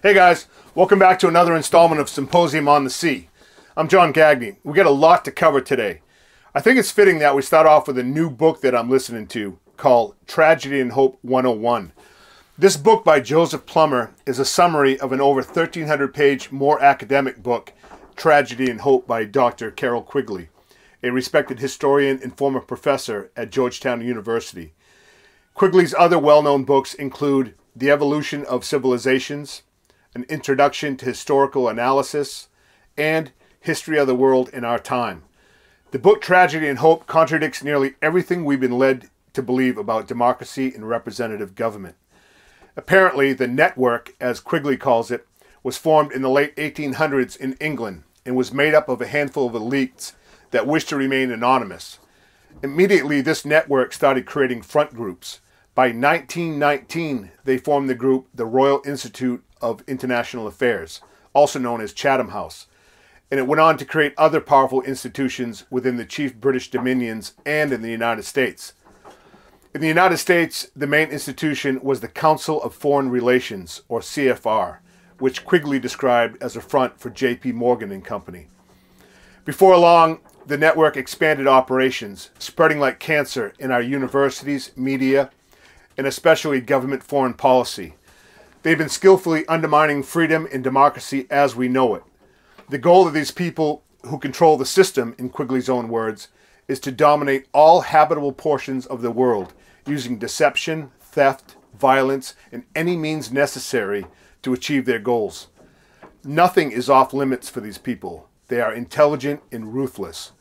Hey guys, welcome back to another installment of Symposium on the Sea. I'm John Gagney. We got a lot to cover today. I think it's fitting that we start off with a new book that I'm listening to called Tragedy and Hope 101. This book by Joseph Plummer is a summary of an over 1,300-page, more academic book, Tragedy and Hope by Dr. Carroll Quigley, a respected historian and former professor at Georgetown University. Quigley's other well-known books include The Evolution of Civilizations, An Introduction to Historical Analysis, and History of the World in Our Time. The book Tragedy and Hope contradicts nearly everything we've been led to believe about democracy and representative government. Apparently, the network, as Quigley calls it, was formed in the late 1800s in England and was made up of a handful of elites that wished to remain anonymous. Immediately, this network started creating front groups. By 1919, they formed the group the Royal Institute of International Affairs, also known as Chatham House, and it went on to create other powerful institutions within the chief British dominions and in the United States. In the United States, the main institution was the Council of Foreign Relations, or CFR, which Quigley described as a front for J.P. Morgan and Company. Before long, the network expanded operations, spreading like cancer in our universities, media, and especially government foreign policy. They've been skillfully undermining freedom and democracy as we know it. The goal of these people who control the system, in Quigley's own words, is to dominate all habitable portions of the world using deception, theft, violence, and any means necessary to achieve their goals. Nothing is off limits for these people. They are intelligent and ruthless.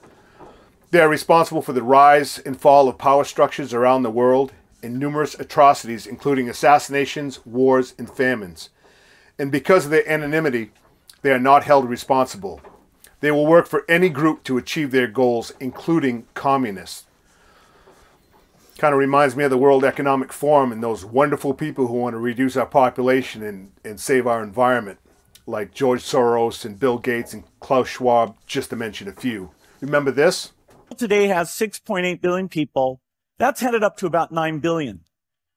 They are responsible for the rise and fall of power structures around the world and numerous atrocities, including assassinations, wars, and famines. And because of their anonymity, they are not held responsible. They will work for any group to achieve their goals, including communists. Kind of reminds me of the World Economic Forum and those wonderful people who want to reduce our population and save our environment, like George Soros and Bill Gates and Klaus Schwab, just to mention a few. Remember this? Today has 6.8 billion people. That's headed up to about 9 billion.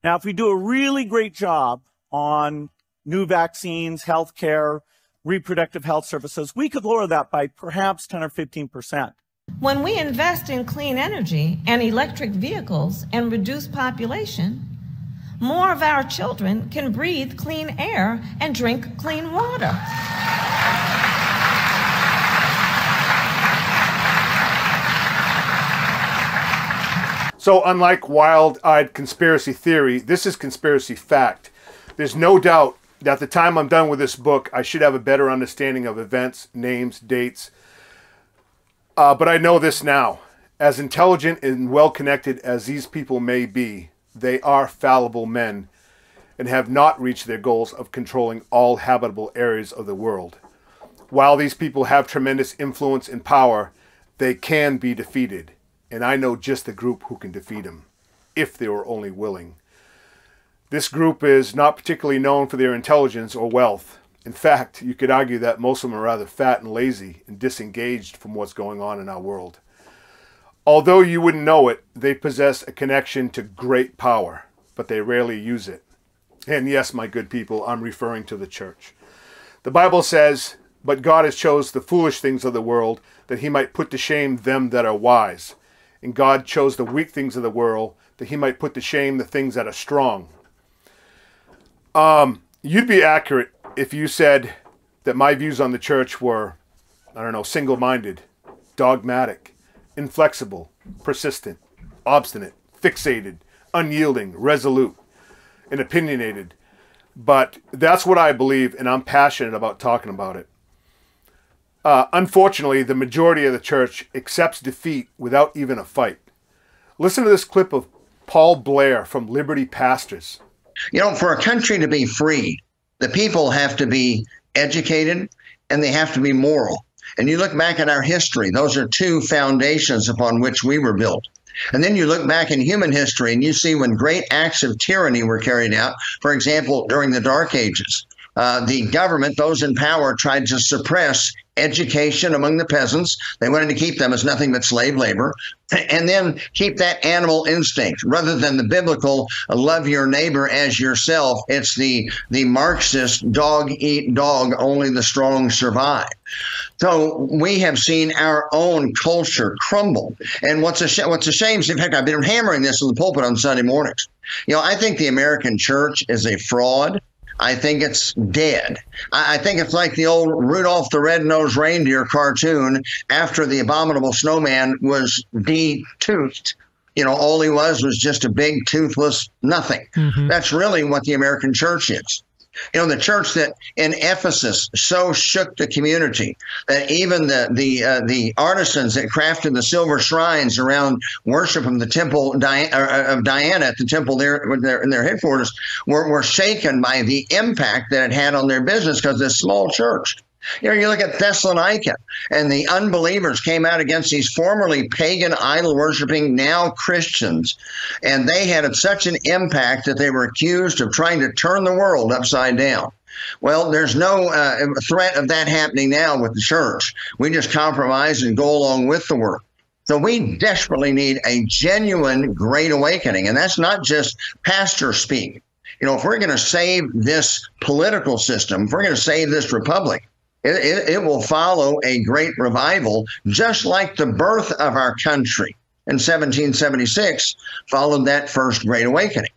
Now, if we do a really great job on new vaccines, healthcare, reproductive health services, we could lower that by perhaps 10 or 15%. When we invest in clean energy and electric vehicles and reduce population, more of our children can breathe clean air and drink clean water. So unlike wild-eyed conspiracy theory, this is conspiracy fact. There's no doubt that at the time I'm done with this book, I should have a better understanding of events, names, dates. But I know this now. As intelligent and well-connected as these people may be, they are fallible men and have not reached their goals of controlling all habitable areas of the world. While these people have tremendous influence and power, they can be defeated. And I know just the group who can defeat them, if they were only willing. This group is not particularly known for their intelligence or wealth. In fact, you could argue that most of them are rather fat and lazy and disengaged from what's going on in our world. Although you wouldn't know it, they possess a connection to great power, but they rarely use it. And yes, my good people, I'm referring to the church. The Bible says, "But God has chose the foolish things of the world, that he might put to shame them that are wise. And God chose the weak things of the world, that he might put to shame the things that are strong." You'd be accurate if you said that my views on the church were, I don't know, single-minded, dogmatic, inflexible, persistent, obstinate, fixated, unyielding, resolute, and opinionated. But that's what I believe, and I'm passionate about talking about it. Unfortunately, the majority of the church accepts defeat without even a fight. Listen to this clip of Paul Blair from Liberty Pastors. You know, for a country to be free, the people have to be educated and they have to be moral. And you look back at our history, those are two foundations upon which we were built. And then you look back in human history and you see when great acts of tyranny were carried out, for example, during the Dark Ages. The government, those in power, tried to suppress education among the peasants. They wanted to keep them as nothing but slave labor, and then keep that animal instinct rather than the biblical love your neighbor as yourself. It's the Marxist dog eat dog, only the strong survive. So we have seen our own culture crumble. And what's a shame, in fact, I've been hammering this in the pulpit on Sunday mornings. I think the American church is a fraud. I think it's dead. I think it's like the old Rudolph the Red-Nosed Reindeer cartoon after the abominable snowman was de-toothed. All he was just a big toothless nothing. Mm-hmm. That's really what the American church is. The church that in Ephesus so shook the community that even the artisans that crafted the silver shrines around worship of the temple of Diana at the temple there in their headquarters were shaken by the impact that it had on their business because this small church. You look at Thessalonica, and the unbelievers came out against these formerly pagan, idol-worshiping, now Christians, and they had such an impact that they were accused of trying to turn the world upside down. Well, there's no threat of that happening now with the church. We just compromise and go along with the world. So we desperately need a genuine Great Awakening, and that's not just pastor speak. If we're going to save this political system, if we're going to save this republic, it will follow a great revival, just like the birth of our country in 1776 followed that first Great Awakening.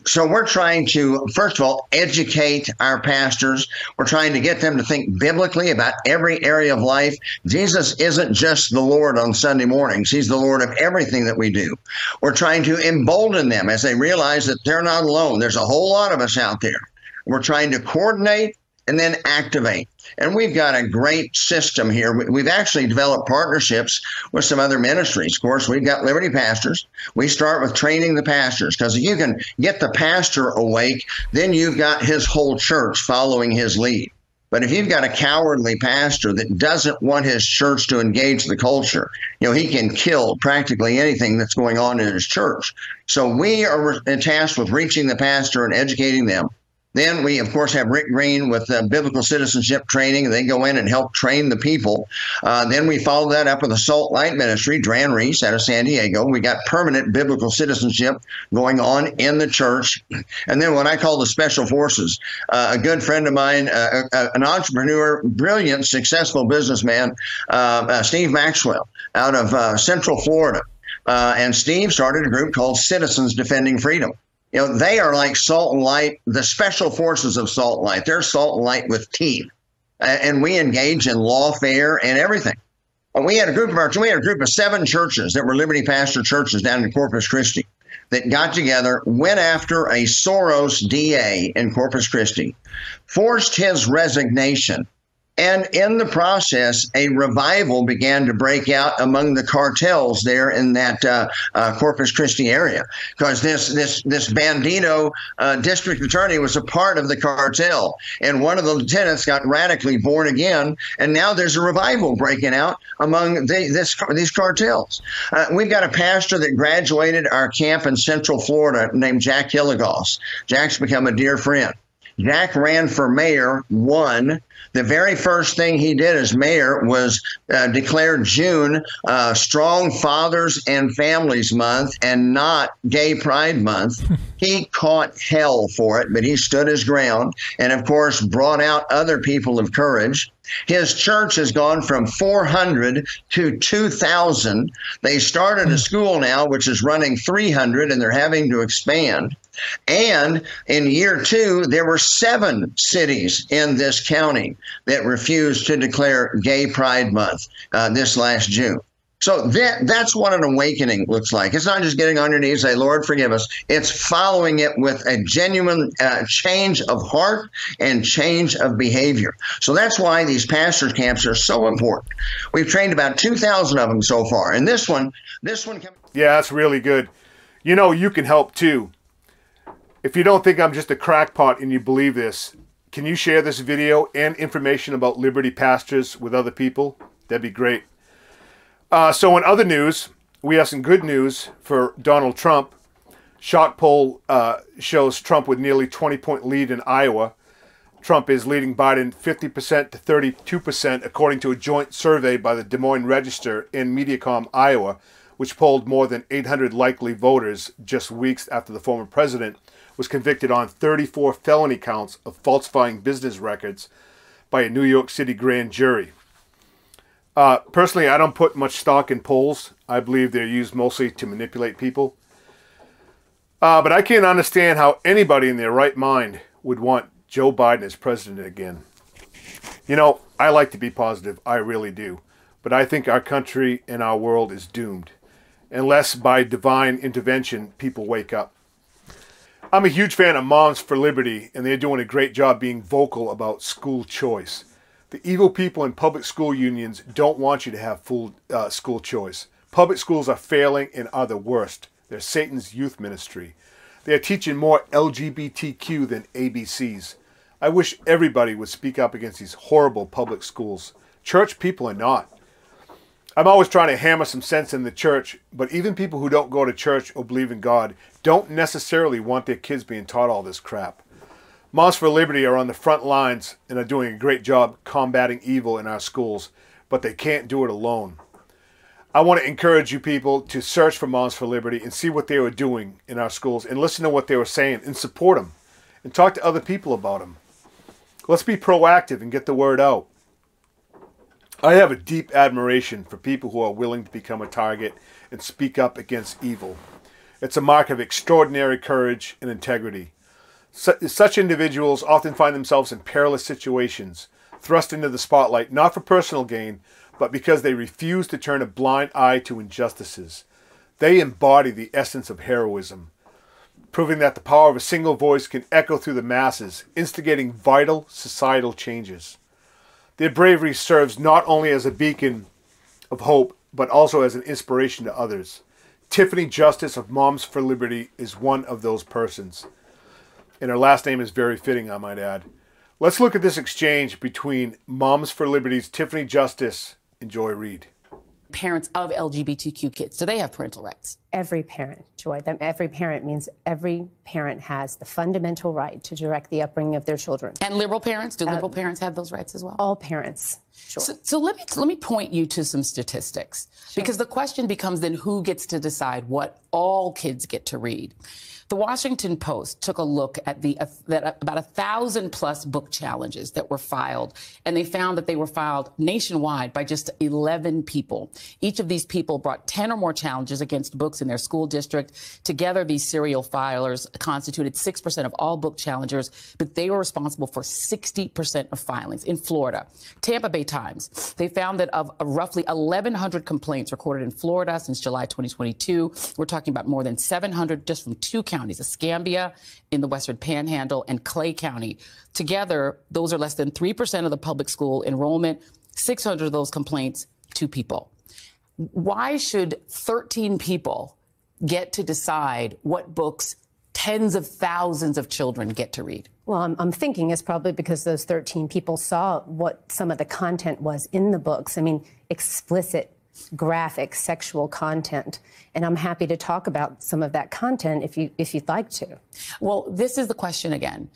So we're trying to, first of all, educate our pastors. We're trying to get them to think biblically about every area of life. Jesus isn't just the Lord on Sunday mornings. He's the Lord of everything that we do. We're trying to embolden them as they realize that they're not alone. There's a whole lot of us out there. We're trying to coordinate and then activate. And we've got a great system here. We've actually developed partnerships with some other ministries. Of course, we've got Liberty Pastors. We start with training the pastors, because if you can get the pastor awake, then you've got his whole church following his lead. But if you've got a cowardly pastor that doesn't want his church to engage the culture, he can kill practically anything that's going on in his church. So we are tasked with reaching the pastor and educating them. Then we, of course, have Rick Green with biblical citizenship training. They go in and help train the people. Then we follow that up with the Salt Light Ministry, Dran Reese out of San Diego. We got permanent biblical citizenship going on in the church. And then what I call the Special Forces, a good friend of mine, an entrepreneur, brilliant, successful businessman, Steve Maxwell out of Central Florida. And Steve started a group called Citizens Defending Freedom. They are like Salt and Light, the special forces of Salt and Light. They're Salt and Light with teeth. And we engage in lawfare and everything. We had a group of 7 churches that were Liberty Pastor churches down in Corpus Christi that got together, went after a Soros DA in Corpus Christi, forced his resignation. And in the process, a revival began to break out among the cartels there in that Corpus Christi area, because this bandito district attorney was a part of the cartel, and one of the lieutenants got radically born again, and now there's a revival breaking out among these cartels. We've got a pastor that graduated our camp in Central Florida named Jack Hilligoss. Jack's become a dear friend. Jack ran for mayor, won. The very first thing he did as mayor was declare June Strong Fathers and Families Month and not Gay Pride Month. He caught hell for it, but he stood his ground and, of course, brought out other people of courage. His church has gone from 400 to 2,000. They started a school now, which is running 300, and they're having to expand. And in year 2, there were 7 cities in this county that refused to declare Gay Pride Month this last June. So that's what an awakening looks like. It's not just getting on your knees and say, Lord, forgive us. It's following it with a genuine change of heart and change of behavior. So that's why these pastors' camps are so important. We've trained about 2,000 of them so far. And this one. Yeah, that's really good. You can help too. If you don't think I'm just a crackpot and you believe this, can you share this video and information about Liberty Pastors with other people? That'd be great. So in other news, we have some good news for Donald Trump. Shock poll shows Trump with nearly 20-point lead in Iowa. Trump is leading Biden 50% to 32%, according to a joint survey by the Des Moines Register and Mediacom Iowa, which polled more than 800 likely voters just weeks after the former president was convicted on 34 felony counts of falsifying business records by a New York City grand jury. Personally, I don't put much stock in polls. I believe they're used mostly to manipulate people. But I can't understand how anybody in their right mind would want Joe Biden as president again. You know, I like to be positive. I really do. But I think our country and our world is doomed, unless by divine intervention people wake up. I'm a huge fan of Moms for Liberty, and they're doing a great job being vocal about school choice. The evil people in public school unions don't want you to have full school choice. Public schools are failing and are the worst. They're Satan's youth ministry. They are teaching more LGBTQ than ABCs. I wish everybody would speak up against these horrible public schools. Church people are not. I'm always trying to hammer some sense in the church, but even people who don't go to church or believe in God don't necessarily want their kids being taught all this crap. Moms for Liberty are on the front lines and are doing a great job combating evil in our schools, but they can't do it alone. I want to encourage you people to search for Moms for Liberty and see what they were doing in our schools and listen to what they were saying and support them and talk to other people about them. Let's be proactive and get the word out. I have a deep admiration for people who are willing to become a target and speak up against evil. It's a mark of extraordinary courage and integrity. Such individuals often find themselves in perilous situations, thrust into the spotlight not for personal gain, but because they refuse to turn a blind eye to injustices. They embody the essence of heroism, proving that the power of a single voice can echo through the masses, instigating vital societal changes. Their bravery serves not only as a beacon of hope, but also as an inspiration to others. Tiffany Justice of Moms for Liberty is one of those persons. And her last name is very fitting, I might add. Let's look at this exchange between Moms for Liberty's Tiffany Justice and Joy Reid. Parents of LGBTQ kids, do they have parental rights? Every parent, Joy. Every parent means every parent has the fundamental right to direct the upbringing of their children. And liberal parents? Do liberal parents have those rights as well? All parents, sure. So let me point you to some statistics, because the question becomes then who gets to decide what all kids get to read? The Washington Post took a look at about 1,000+ book challenges that were filed, and they found that they were filed nationwide by just 11 people. Each of these people brought 10 or more challenges against books in their school district. Together, these serial filers constituted 6% of all book challengers, but they were responsible for 60% of filings. In Florida, Tampa Bay Times, they found that of roughly 1,100 complaints recorded in Florida since July 2022, we're talking about more than 700 just from two counties, Escambia in the Western Panhandle and Clay County. Together, those are less than 3% of the public school enrollment, 600 of those complaints, 2 people. Why should 13 people get to decide what books tens of thousands of children get to read? Well, I'm thinking it's probably because those 13 people saw what some of the content was in the books. I mean, explicit, graphic, sexual content. And I'm happy to talk about some of that content if you'd like to. Well, this is the question again.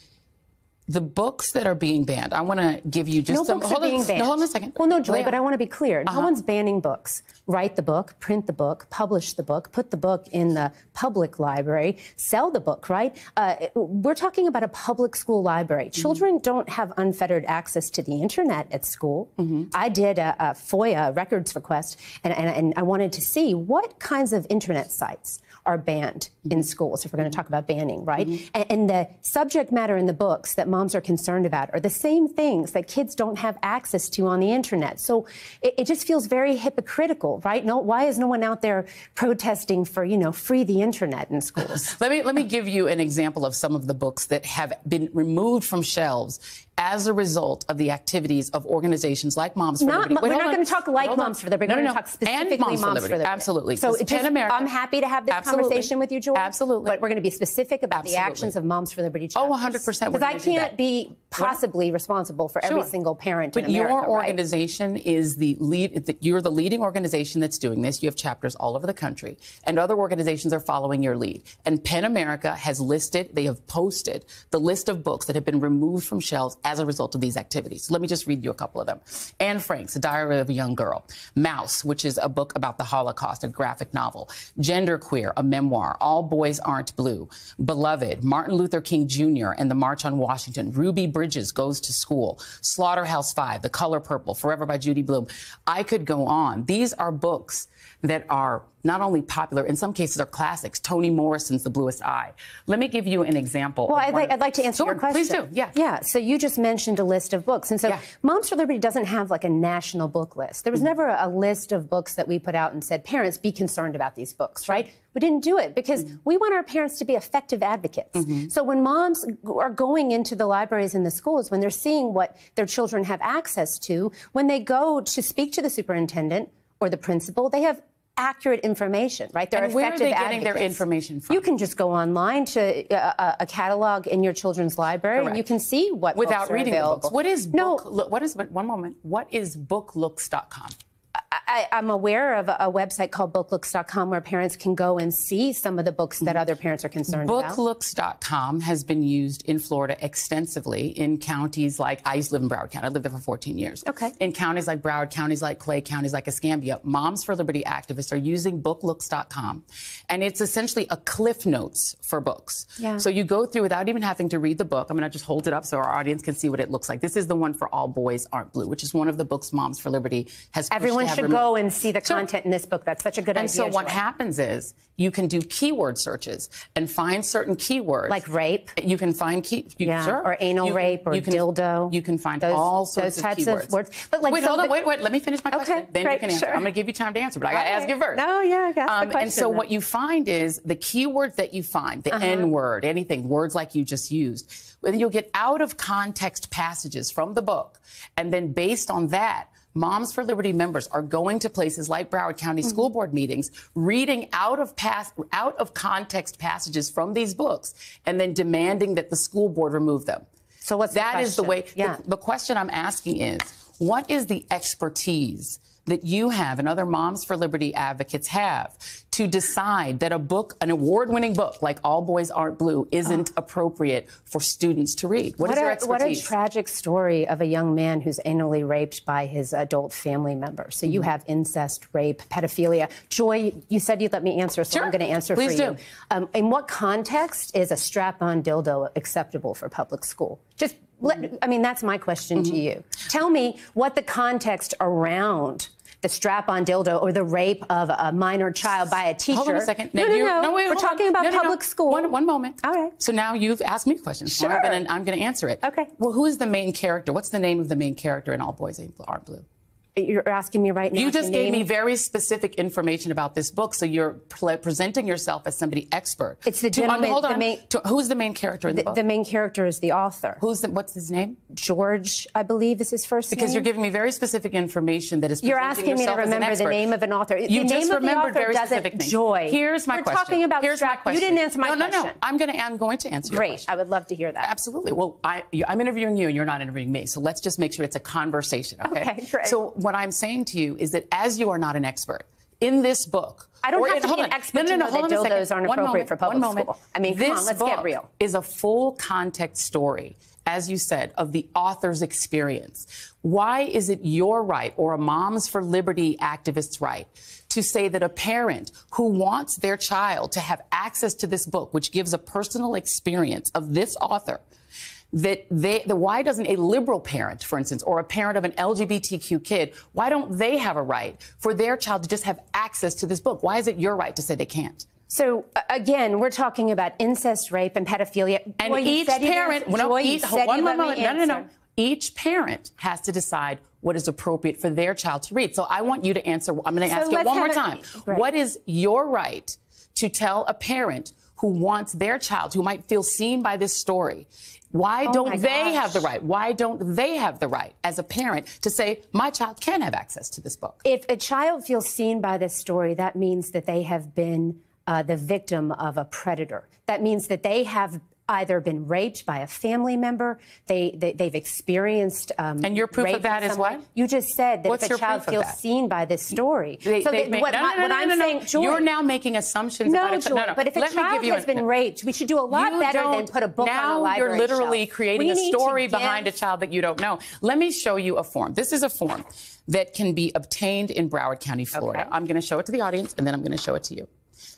The books that are being banned, I want to give you just some... Books are being banned. No, hold on a second. Well, no, Joy, but I want to be clear. No one's banning books. Write the book, print the book, publish the book, put the book in the public library, sell the book, right? We're talking about a public school library. Children don't have unfettered access to the internet at school. I did a FOIA records request, and I wanted to see what kinds of internet sites are banned in schools, if we're going to talk about banning, right? And the subject matter in the books that moms are concerned about are the same things that kids don't have access to on the internet. So it just feels very hypocritical, right? No, why is no one out there protesting for, free the internet in schools? Let me give you an example of some of the books that have been removed from shelves as a result of the activities of organizations like Moms for Liberty. We're not going to talk like Moms for Liberty. We're going to talk specifically Moms for Liberty. Absolutely. So I'm happy to have this conversation with you, Joy. Absolutely. But we're going to be specific about the actions of Moms for Liberty. Oh, 100%. Because I can't be possibly responsible for every single parent in America. But your right? organization is the lead. You're the leading organization that's doing this. You have chapters all over the country, and other organizations are following your lead. And PEN America has listed, they have posted the list of books that have been removed from shelves as a result of these activities. So let me just read you a couple of them. Anne Frank's A Diary of a Young Girl. Mouse, which is a book about the Holocaust, a graphic novel. Genderqueer, a memoir. All Boys Aren't Blue. Beloved, Martin Luther King Jr. and the March on Washington. Ruby Bridges Goes to School. Slaughterhouse-Five, The Color Purple, Forever by Judy Blume. I could go on. These are books that are not only popular, in some cases are classics. Toni Morrison's The Bluest Eye. Let me give you an example. Well, I'd like to answer your question. Please do, yeah. Yeah, so you just mentioned a list of books. And so Moms for Liberty doesn't have like a national book list. There was never a list of books that we put out and said, parents, be concerned about these books, right? We didn't do it because we want our parents to be effective advocates. So when moms are going into the libraries and the schools, when they're seeing what their children have access to, when they go to speak to the superintendent or the principal, they have accurate information, right? They're and where are they effective getting their advocates. information from? You can just go online to a catalog in your children's library, and you can see what without books are reading available. the books. What is one moment? What is booklooks.com? I'm aware of a website called booklooks.com where parents can go and see some of the books that other parents are concerned about. Booklooks.com has been used in Florida extensively in counties like, I used to live in Broward County. I lived there for 14 years. Okay. In counties like Broward, counties like Clay, counties like Escambia, Moms for Liberty activists are using booklooks.com. And it's essentially a cliff notes for books. Yeah. So you go through without even having to read the book. I'm going to just hold it up so our audience can see what it looks like. This is the one for All Boys Aren't Blue, which is one of the books Moms for Liberty has pushed. Everyone should go and see the content in this book. That's such a good idea. And so what happens is you can do keyword searches and find certain keywords. Like rape. You can find sure. Or anal rape or dildo. You can find all sorts of keywords. Of words. But like, wait, hold on. Wait. Let me finish my question. Okay, then great, you can answer. sure. I'm going to give you time to answer, but I got to ask you first. No, yeah, I got the question. And so what you find is the keywords that you find, the N-word, anything, words like you just used, then you'll get out of context passages from the book. And then based on that, Moms for Liberty members are going to places like Broward County School Board meetings, reading out of context passages from these books, and then demanding that the school board remove them. So what's that is the way. Yeah. The question I'm asking is, what is the expertise that you have and other Moms for Liberty advocates have to decide that a book, an award-winning book like All Boys Aren't Blue, isn't appropriate for students to read? What is your expertise? What a tragic story of a young man who's anally raped by his adult family member. So you have incest, rape, pedophilia. Joy, you said you'd let me answer, so I'm going to answer Please for you. In what context is a strap-on dildo acceptable for public school? I mean, that's my question to you. Tell me what the context around the strap-on dildo or the rape of a minor child by a teacher. Hold on a second. No, wait, we're talking about public school. One moment. All right. So now you've asked me questions. Sure. I'm going to answer it. Okay. Well, who is the main character? What's the name of the main character in All Boys Aren't Blue? You're asking me right now. You just gave me very specific information about this book, so you're presenting yourself as somebody expert. It's the gentleman. Hold on. Who's the main character in the book? The main character is the author. What's his name? George, I believe, is his first name. Because you're giving me very specific information that is. You're asking me to remember the name of an author. You the just name remembered of the author very doesn't. specific things. Joy. Here's my question. We're talking about Here's my question. You didn't answer my question. No. I'm going to answer your Great. question. I would love to hear that. Absolutely. Well, I'm interviewing you, and you're not interviewing me. So let's just make sure it's a conversation. Okay. Great. So what I'm saying to you is that as you are not an expert in this book, I don't have to be an expert to know that dildos aren't appropriate for public school. I mean, come on, let's get real. This is a full context story, as you said, of the author's experience. Why is it your right or a Moms for Liberty activist's right to say that a parent who wants their child to have access to this book, which gives a personal experience of this author, why doesn't a liberal parent, for instance, or a parent of an LGBTQ kid, why don't they have a right for their child to just have access to this book? Why is it your right to say they can't? So, again, we're talking about incest, rape, and pedophilia. And each parent, each parent has to decide what is appropriate for their child to read. So I want you to answer. I'm going to ask you one more time. Right. What is your right to tell a parent who wants their child, who might feel seen by this story, why don't they have the right? Why don't they have the right as a parent to say, my child can have access to this book? If a child feels seen by this story, that means that they have been the victim of a predator. That means that they have either been raped by a family member, they've experienced and your proof of that is what? You just said that What's if a child feels seen by this story. What I'm saying, Joy, you're now making assumptions about it. Joy, but if a child has been raped, we should do a lot better than put a book on a library shelf. Now you're literally shelf. creating a story behind a child that you don't know. Let me show you a form. This is a form that can be obtained in Broward County, Florida. Okay. I'm going to show it to the audience, and then I'm going to show it to you.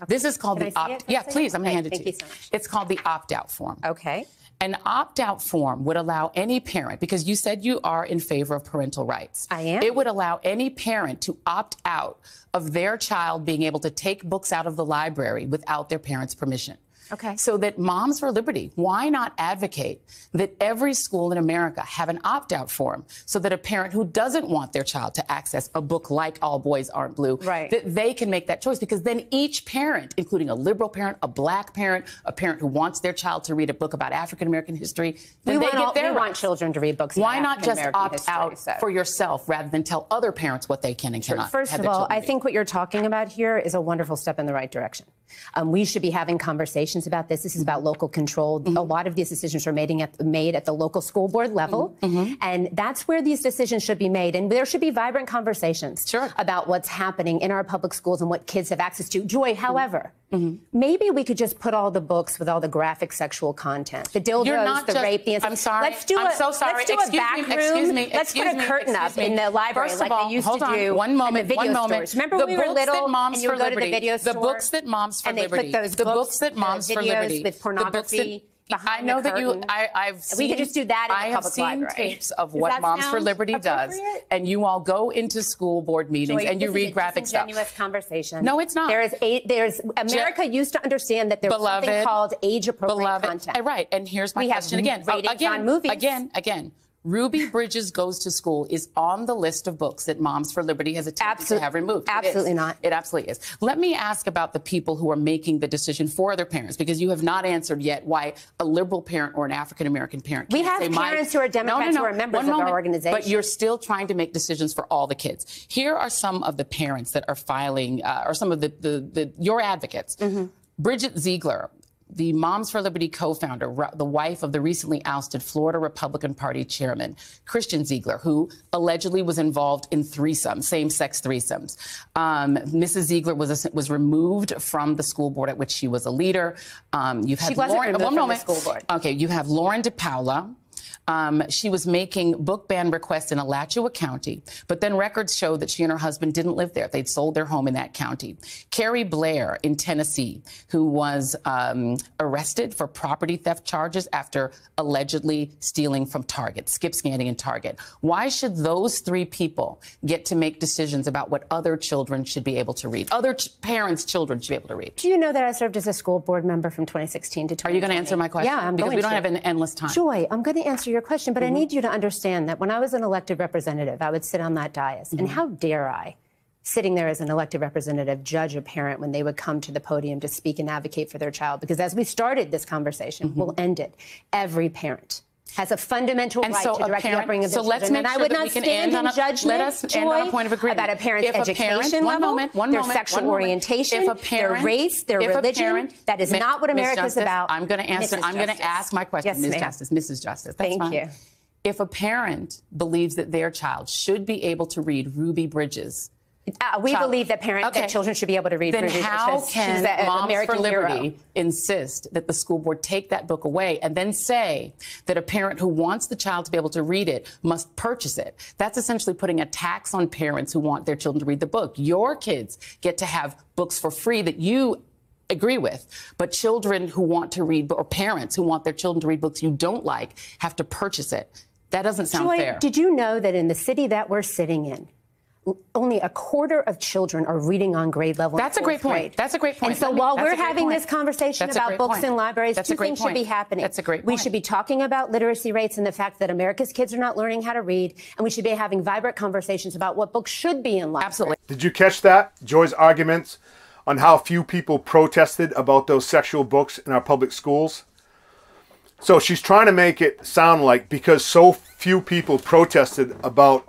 Okay. This is called the opt. Yeah, please. I'm going to hand it to you. So much. It's called the opt-out form. Okay. An opt-out form would allow any parent, because you said you are in favor of parental rights. I am. It would allow any parent to opt out of their child being able to take books out of the library without their parents' permission. Okay. So that Moms for Liberty, why not advocate that every school in America have an opt-out form so that a parent who doesn't want their child to access a book like All Boys Aren't Blue, that they can make that choice? Because then each parent, including a liberal parent, a black parent, a parent who wants their child to read a book about African-American history, then they get their rights. We want children to read books about Why not just African-American opt history, out for yourself rather than tell other parents what they can and cannot? First of all, I think what you're talking about here is a wonderful step in the right direction. We should be having conversations about this. This is about local control. A lot of these decisions are made at the local school board level, and that's where these decisions should be made. And there should be vibrant conversations about what's happening in our public schools and what kids have access to. Joy, however, maybe we could just put all the books with all the graphic sexual content, the dildos, the rape, the incest. I'm sorry. I'm so sorry. Let's do a back room. Let's put a curtain up in the library like they used to do. One moment. Remember when we were little and you would go to the video store? The books that Moms for Liberty. The books that Moms for Liberty. With pornography. I know that I've seen. We could just do that in the public library. I have seen tapes of what Moms for Liberty does, and you all go into school board meetings and you read graphic stuff. Disingenuous conversation. No, it's not. America used to understand that there's something called age-appropriate content. Right, and here's my question again. Again. Ruby Bridges Goes to School is on the list of books that Moms for Liberty has attempted to have removed. Absolutely not. It absolutely is. Let me ask about the people who are making the decision for other parents, because you have not answered yet why a liberal parent or an African-American parent can't say, we have parents who are Democrats who are members of our organization. But you're still trying to make decisions for all the kids. Here are some of the parents that are filing, or some of your advocates. Bridget Ziegler, the Moms for Liberty co-founder, the wife of the recently ousted Florida Republican Party chairman, Christian Ziegler, who allegedly was involved in same-sex threesomes. Mrs. Ziegler was removed from the school board at which she was a leader. You've had she wasn't removed from the school board. Okay, you have Lauren DePaula. She was making book ban requests in Alachua County, but then records show that she and her husband didn't live there. They'd sold their home in that county. Carrie Blair in Tennessee, who was arrested for property theft charges after allegedly stealing from Target, skip scanning in Target. Why should those three people get to make decisions about what other children should be able to read? Other parents' children should be able to read. Do you know that I served as a school board member from 2016 to 2020? Are you going to answer my question? Yeah, I'm because going we don't have an endless time. Joy, I'm going to answer your question, but I need you to understand that when I was an elected representative, I would sit on that dais, and how dare I, sitting there as an elected representative, judge a parent when they would come to the podium to speak and advocate for their child? Because as we started this conversation, we'll end it. Every parent has a fundamental right to direct the upbringing of their children. And I would not stand in judgment, Joy, about a parent's education level, their sexual orientation, their race, their religion. That is not what America is about. I'm going to answer. I'm going to ask my question, Ms. Justice. Mrs. Justice. That's Thank you. If a parent believes that their child should be able to read Ruby Bridges, we believe that children should be able to read. Then how can Moms for Liberty insist that the school board take that book away and then say that a parent who wants the child to be able to read it must purchase it? That's essentially putting a tax on parents who want their children to read the book. Your kids get to have books for free that you agree with, but children who want to read, or parents who want their children to read books you don't like, have to purchase it. That doesn't sound fair. Did you know that in the city that we're sitting in, only a quarter of children are reading on grade level? That's a great point. That's a great point. And so while we're having this conversation about books in libraries, two things should be happening. That's a great point. We should be talking about literacy rates and the fact that America's kids are not learning how to read, and we should be having vibrant conversations about what books should be in libraries. Absolutely. Did you catch that? Joy's arguments on how few people protested about those sexual books in our public schools? So she's trying to make it sound like because so few people protested about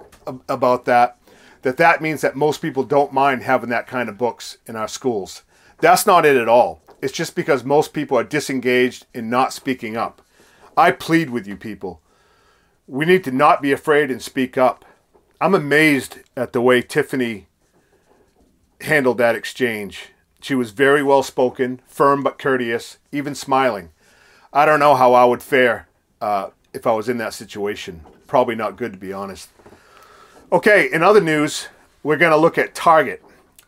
that means that most people don't mind having that kind of books in our schools. That's not it at all. it's just because most people are disengaged and not speaking up. I plead with you people. We need to not be afraid and speak up. I'm amazed at the way Tiffany handled that exchange. She was very well spoken, firm but courteous, even smiling. I don't know how I would fare if I was in that situation. Probably not good, to be honest. Okay, in other news, we're going to look at Target.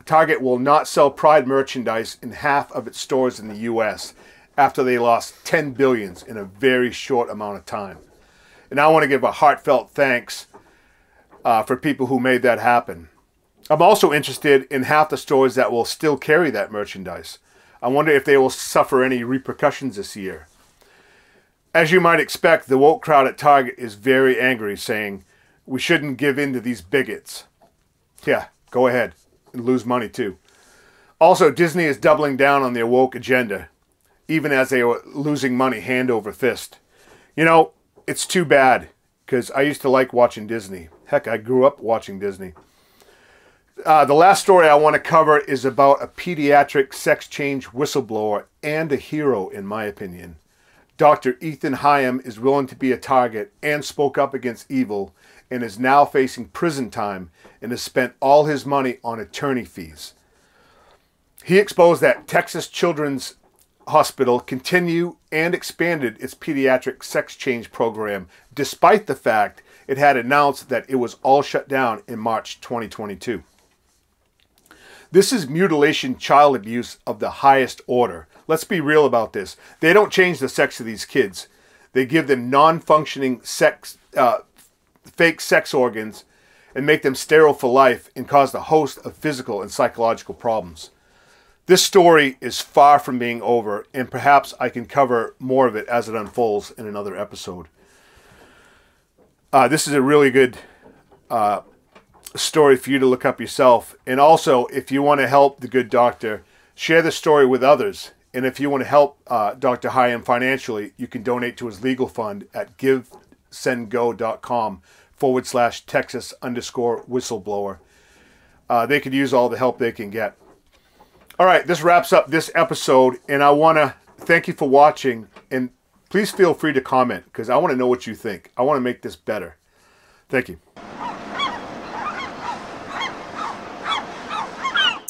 Target will not sell Pride merchandise in half of its stores in the U.S. after they lost $10 billion in a very short amount of time. And I want to give a heartfelt thanks for people who made that happen. I'm also interested in half the stores that will still carry that merchandise. I wonder if they will suffer any repercussions this year. As you might expect, the woke crowd at Target is very angry, saying, we shouldn't give in to these bigots. Yeah, go ahead and lose money too. Also, Disney is doubling down on their woke agenda, even as they are losing money hand over fist. You know, it's too bad, because I used to like watching Disney. Heck, I grew up watching Disney. The last story I want to cover is about a pediatric sex change whistleblower and a hero, in my opinion. Dr. Ethan Hyam is willing to be a target and spoke up against evil and is now facing prison time and has spent all his money on attorney fees. He exposed that Texas Children's Hospital continued and expanded its pediatric sex change program despite the fact it had announced that it was all shut down in March 2022. This is mutilation child abuse of the highest order. Let's be real about this. They don't change the sex of these kids. They give them non-functioning fake sex organs and make them sterile for life and cause a host of physical and psychological problems. This story is far from being over, and perhaps I can cover more of it as it unfolds in another episode. This is a really good story for you to look up yourself. And also, if you want to help the good doctor, share the story with others. And if you want to help Dr. Hyam financially, you can donate to his legal fund at givesendgo.com/Texas_whistleblower. They could use all the help they can get. All right, this wraps up this episode, and I want to thank you for watching. And please feel free to comment, because I want to know what you think. I want to make this better. Thank you.